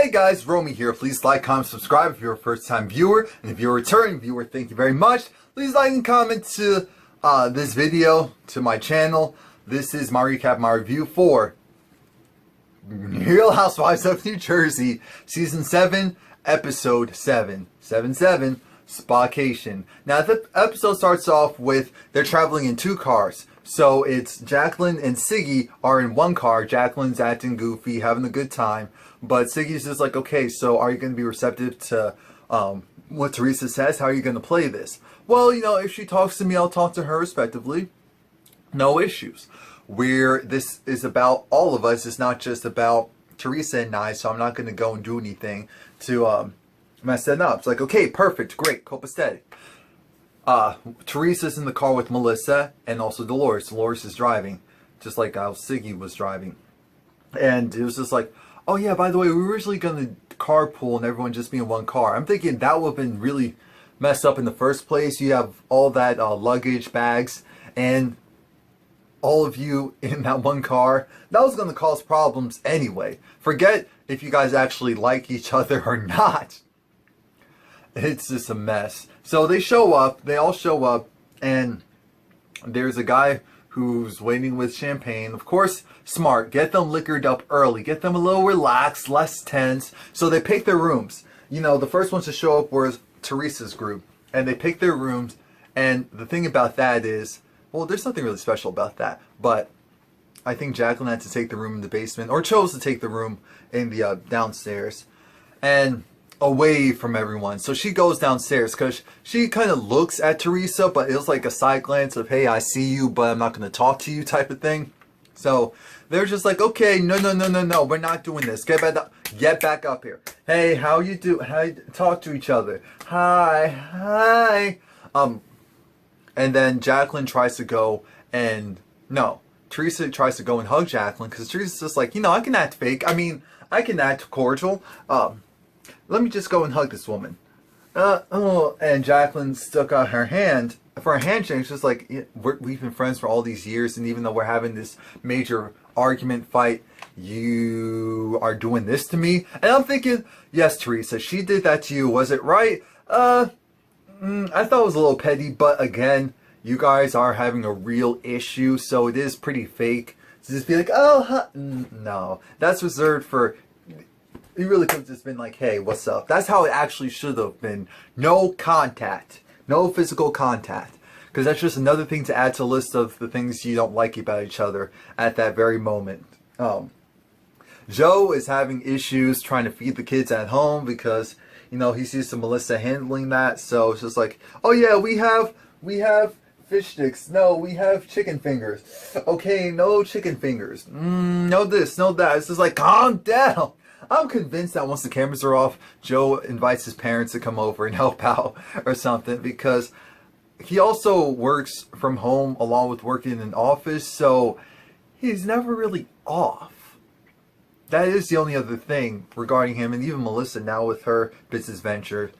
Hey guys, Romie here. Please like, comment, subscribe if you're a first time viewer. And if you're a returning viewer, thank you very much. Please like and comment to this video, to my channel. This is my recap, my review for Real Housewives of New Jersey, Season 7, Episode 7. 7-7, Spa-Cation. Now the episode starts off with they're traveling in two cars. So it's Jacqueline and Siggy are in one car. Jacqueline's acting goofy, having a good time. But Siggy's just like, okay, so are you going to be receptive to what Teresa says? How are you going to play this? Well, you know, if she talks to me, I'll talk to her respectively. No issues. This is about all of us. It's not just about Teresa and I, so I'm not going to go and do anything to mess that up. It's like, okay, perfect, great, copacetic. Teresa's in the car with Melissa and also Dolores. Dolores is driving, just like how Siggy was driving. And it was just like, oh yeah, by the way, we were originally going to carpool and everyone just be in one car. I'm thinking that would have been really messed up in the first place. You have all that luggage, bags, and all of you in that one car. That was going to cause problems anyway. Forget if you guys actually like each other or not. It's just a mess. So they show up, they all show up, and there's a guy who's waiting with champagne. Of course, smart. Get them liquored up early. Get them a little relaxed, less tense. So they pick their rooms. You know, the first ones to show up was Teresa's group. And they pick their rooms. And the thing about that is, well, there's nothing really special about that. But I think Jacqueline had to take the room in the basement, or chose to take the room in the downstairs. And away from everyone. So she goes downstairs because she kind of looks at Teresa, but it was like a side glance of, hey, I see you, but I'm not going to talk to you type of thing. So they're just like, okay, no, we're not doing this. Get back up here. Hey, how you do? How you talk to each other? Hi. And then Jacqueline tries to go and, no, Teresa tries to go and hug Jacqueline because Teresa's just like, you know, I can act fake. I mean, I can act cordial. Let me just go and hug this woman. And Jacqueline stuck out her hand for a handshake. It's just like, we've been friends for all these years, and even though we're having this major argument fight, you are doing this to me? And I'm thinking, yes, Teresa, she did that to you. Was it right? I thought it was a little petty, but again, you guys are having a real issue, so it is pretty fake to just be like, oh, no. That's reserved for... You really could have just been like, hey, what's up? That's how it actually should have been. No contact. No physical contact. Because that's just another thing to add to a list of the things you don't like about each other at that very moment. Joe is having issues trying to feed the kids at home because, you know, he sees Melissa handling that. So it's just like, oh yeah, we have fish sticks. No, we have chicken fingers. Okay, no chicken fingers. No this, no that. It's just like, calm down. I'm convinced that once the cameras are off, Joe invites his parents to come over and help out or something, because he also works from home along with working in an office, so he's never really off. That is the only other thing regarding him, and even Melissa now with her business venture.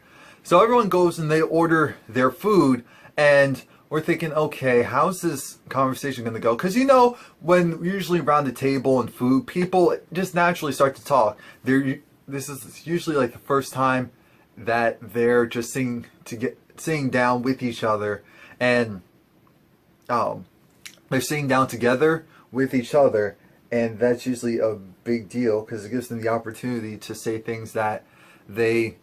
So everyone goes and they order their food, and we're thinking, okay, how's this conversation going to go? Because, you know, when usually around the table and food, people just naturally start to talk. This is usually like the first time that they're just sitting down with each other. And they're sitting down together with each other. And that's usually a big deal because it gives them the opportunity to say things that they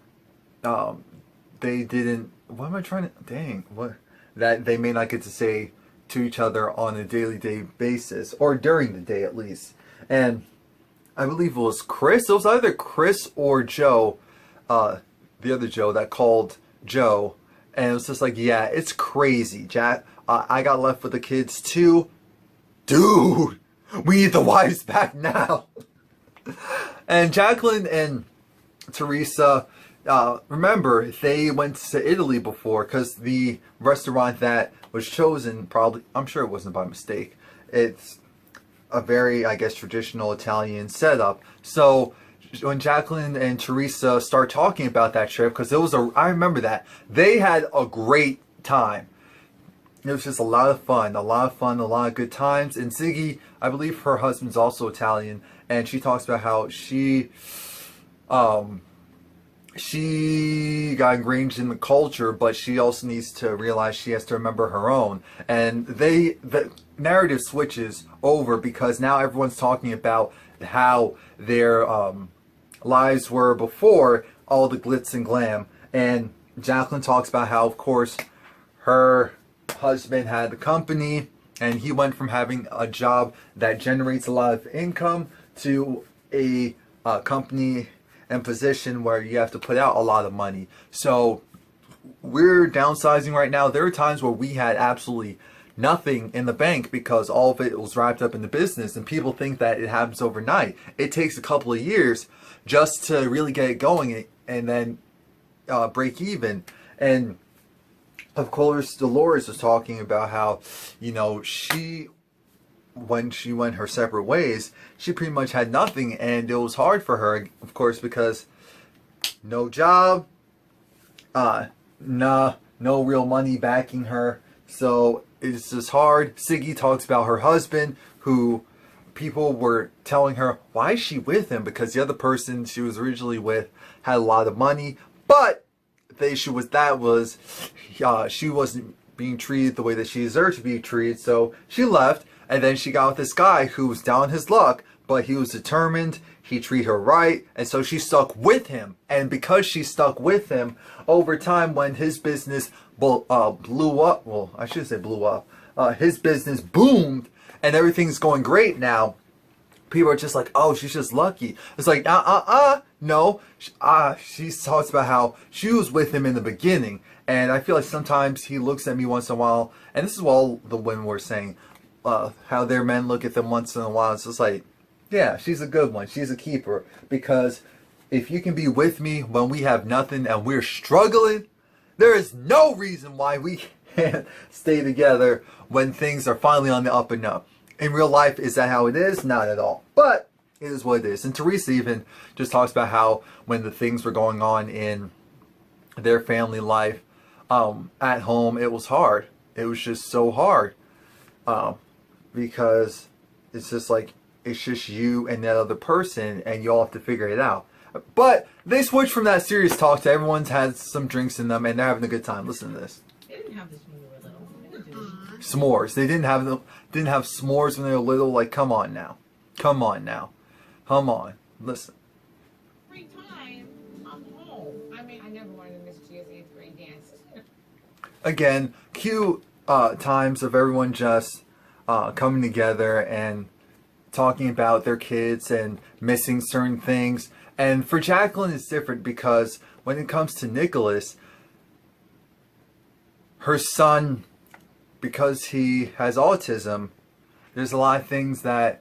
didn't... What am I trying to... Dang, what... that they may not get to say to each other on a daily basis, or during the day at least. And I believe it was Chris. It was either Chris or Joe, the other Joe, that called Joe. And it was just like, yeah, it's crazy, Jack. I got left with the kids too. Dude, we need the wives back now. And Jacqueline and Teresa... remember, they went to Italy before because the restaurant that was chosen, probably, I'm sure it wasn't by mistake. It's a very, I guess, traditional Italian setup. So when Jacqueline and Teresa start talking about that trip, because it was I remember that, they had a great time. It was just a lot of fun, a lot of good times. And Siggy, I believe her husband's also Italian, and she talks about how she... she got ingrained in the culture, but she also needs to realize she has to remember her own. And the narrative switches over because now everyone's talking about how their lives were before all the glitz and glam. And Jacqueline talks about how, of course, her husband had the company, and he went from having a job that generates a lot of income to a company and position where you have to put out a lot of money. So we're downsizing right now. There are times where we had absolutely nothing in the bank because all of it was wrapped up in the business, and people think that it happens overnight. It takes a couple of years just to really get it going and then break even. And of course, Dolores was talking about how, you know, when she went her separate ways, she pretty much had nothing, and it was hard for her, of course, because no job, no real money backing her, so it's just hard. Siggy talks about her husband, who people were telling her, why is she with him? Because the other person she was originally with had a lot of money, but the issue with that was she wasn't being treated the way that she deserved to be treated, so she left. And then she got with this guy who was down his luck, but he was determined, he treated her right, and so she stuck with him. And because she stuck with him, over time when his business blew up, well, I should say blew up, his business boomed, and everything's going great now, people are just like, oh, she's just lucky. It's like, no. She talks about how she was with him in the beginning, and I feel like sometimes he looks at me once in a while, and this is what all the women were saying, how their men look at them once in a while. It's just like, yeah, she's a good one. She's a keeper. Because if you can be with me when we have nothing and we're struggling, there is no reason why we can't stay together when things are finally on the up and up. In real life, is that how it is? Not at all. But it is what it is. And Teresa even just talks about how when the things were going on in their family life at home, it was hard. It was just so hard. Because it's just like, it's just you and that other person, and you all have to figure it out. But they switched from that serious talk to everyone's had some drinks in them and they're having a good time. Listen to this. They didn't have this when we were little. S'mores. They didn't have s'mores when they were little. Like, come on now. Come on now. Come on. Listen. Free time, I'm home. I mean, I never wanted to miss Gia's 8th grade dance. Again, cute times of everyone just coming together and talking about their kids and missing certain things. And for Jacqueline, it's different because when it comes to Nicholas, her son, because he has autism, there's a lot of things that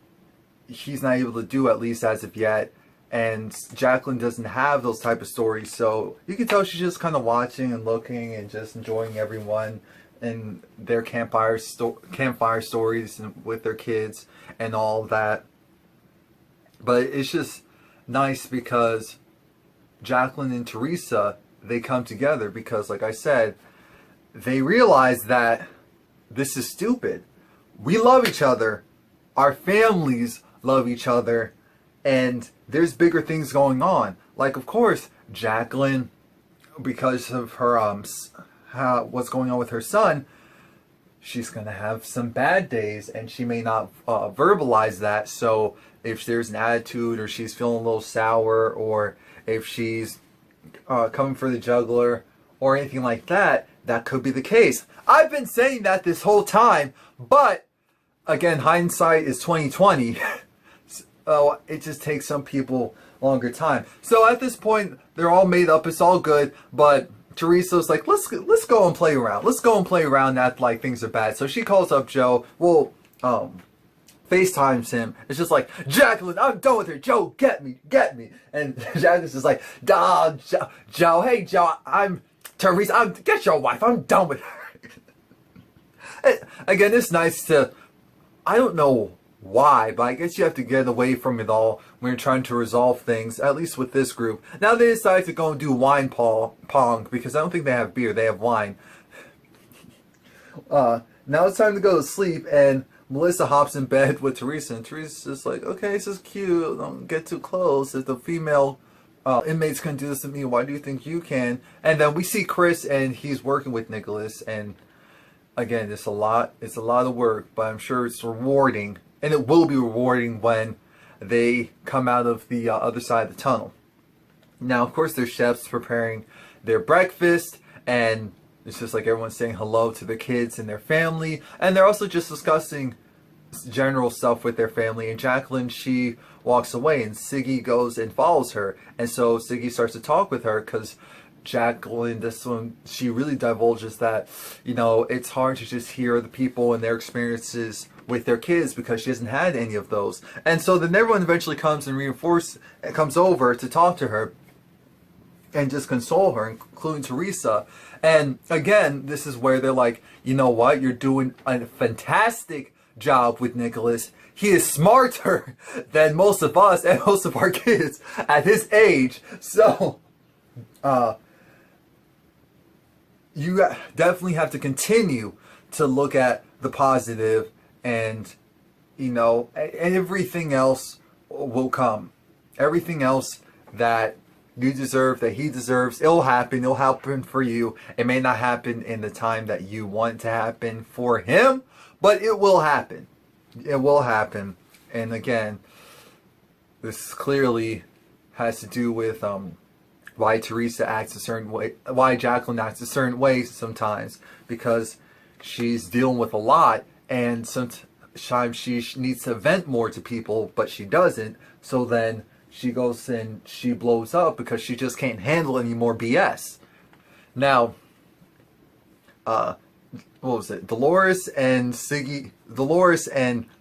he's not able to do, at least as of yet. And Jacqueline doesn't have those type of stories, so you can tell she's just kind of watching and looking and just enjoying everyone and their campfire stories and with their kids and all that. But it's just nice because Jacqueline and Teresa, they come together because, like I said, they realize that this is stupid. We love each other. Our families love each other. And there's bigger things going on. Like, of course, Jacqueline, because of her what's going on with her son, she's going to have some bad days, and she may not verbalize that. So if there's an attitude, or she's feeling a little sour, or if she's coming for the juggler, or anything like that, that could be the case. I've been saying that this whole time, but again, hindsight is 2020. Oh, it just takes some people longer time. So at this point, they're all made up. It's all good. But Teresa's like, let's go and play around. Let's go and play around. Act like things are bad. So she calls up Joe. Well, FaceTimes him. It's just like, Jacqueline, I'm done with her. Joe, get me. And Jacqueline's just like, Joe, hey Joe, I'm Teresa. Get your wife. I'm done with her. Again, it's nice to, I don't know why, but I guess you have to get away from it all when you're trying to resolve things, at least with this group. Now they decided to go and do wine pong, because I don't think they have beer, they have wine. Now it's time to go to sleep, and Melissa hops in bed with Teresa, and Teresa's just like, okay, this is cute, don't get too close. If the female inmates can do this to me. Why do you think you can? And then we see Chris, and he's working with Nicholas. And again, it's a lot of work, but I'm sure it's rewarding. And it will be rewarding when they come out of the other side of the tunnel. Now, of course, there's chefs preparing their breakfast, and it's just like everyone's saying hello to their kids and their family. And they're also just discussing general stuff with their family. And Jacqueline, she walks away, and Siggy goes and follows her. And so Siggy starts to talk with her, because Jacqueline, this one, she really divulges that, you know, it's hard to just hear the people and their experiences with their kids, because she hasn't had any of those. And so then everyone eventually comes and comes over to talk to her and just console her, including Teresa. And again, this is where they're like, you know what, you're doing a fantastic job with Nicholas. He is smarter than most of us and most of our kids at his age. So you definitely have to continue to look at the positive, and you know, and everything else will come. Everything else that you deserve, that he deserves, it'll happen. It'll happen for you. It may not happen in the time that you want to happen for him, but it will happen. It will happen. And again, this clearly has to do with why Teresa acts a certain way, why Jacqueline acts a certain way sometimes, because she's dealing with a lot, and sometimes she needs to vent more to people, but she doesn't. So then she goes and she blows up because she just can't handle any more BS. Now, what was it? Dolores and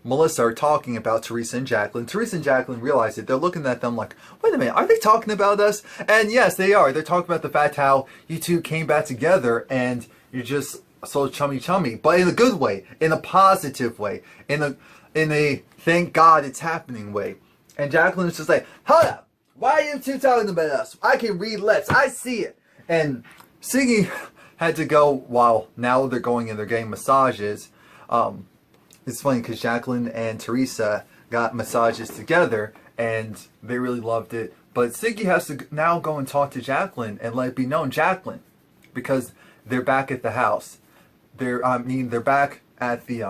Melissa are talking about Teresa and Jacqueline. Teresa and Jacqueline realize it. They're looking at them like, wait a minute, are they talking about us? And yes, they are. They're talking about the fact how you two came back together and you're just so chummy, but in a good way, in a positive way, in a thank God it's happening way. And Jacqueline is just like, hold up, why are you two talking about us? I can read lips, I see it. And Siggy had to go while now they're going and they're getting massages. It's funny because Jacqueline and Teresa got massages together and they really loved it. But Siggy has to now go and talk to Jacqueline and let it be known, Jacqueline, because they're back at the house. They're back at the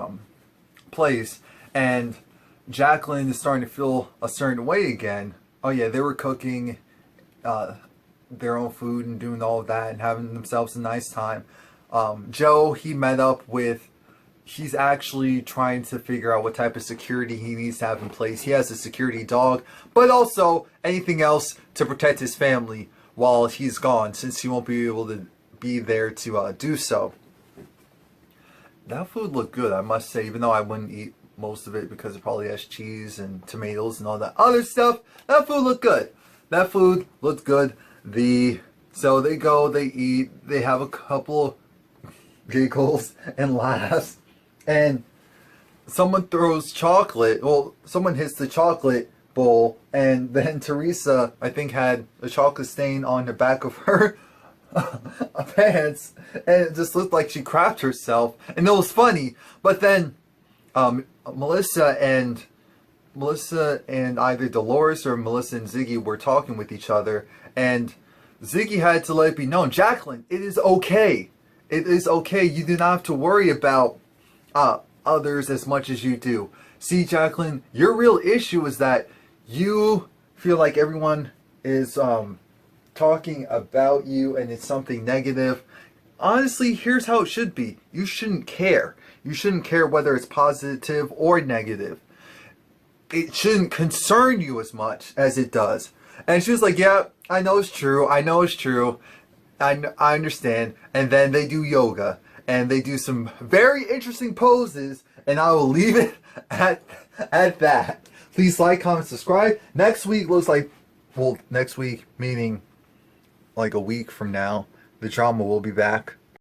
place, and Jacqueline is starting to feel a certain way again. Oh yeah, they were cooking their own food and doing all of that and having themselves a nice time. Joe, he met up with, he's actually trying to figure out what type of security he needs to have in place. He has a security dog, but also anything else to protect his family while he's gone, since he won't be able to be there to do so. That food looked good, I must say, even though I wouldn't eat most of it because it probably has cheese and tomatoes and all that other stuff. That food looked good. That food looked good. So they go, they eat, they have a couple of giggles and laughs, and someone throws chocolate. Well, someone hits the chocolate bowl, and then Teresa, I think, had a chocolate stain on the back of her pants, and it just looked like she crapped herself, and it was funny. But then Melissa and either Dolores or Melissa and Ziggy were talking with each other, and Ziggy had to let it be known, Jacqueline, it is okay. It is okay. You do not have to worry about others as much as you do. See, Jacqueline, your real issue is that you feel like everyone is talking about you and it's something negative. Honestly, here's how it should be. You shouldn't care. You shouldn't care whether it's positive or negative. It shouldn't concern you as much as it does. And she was like, yeah, I know it's true. I know it's true. I understand. And then they do yoga. And they do some very interesting poses. And I will leave it at that. Please like, comment, subscribe. Next week looks like, well, next week meaning like a week from now, the drama will be back.